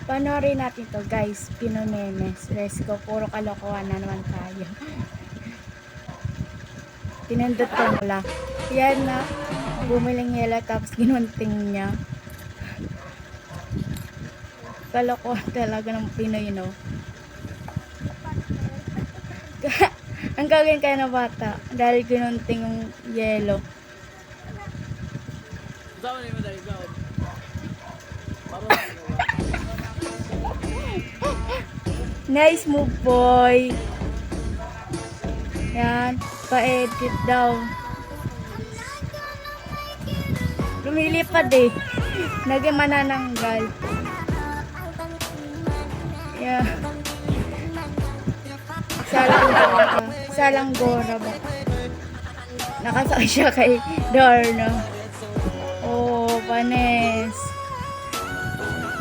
Panoorin natin to guys, Pinomemes. Let's go, puro kalokohan na naman tayo. Pinindot ko mula. Yan na, bumiling yelo tapos ginunting niya. Kalokohan talaga ng Pinoy, no? Ang gagawin kaya na bata dahil ginunting yung yelo. Nice move, boy. Yan, pa-edit daw. Lumilipad eh. Naging manananggal. Yeah. Salang gora ba? Nakasakay siya kay Darna. Oh, panes.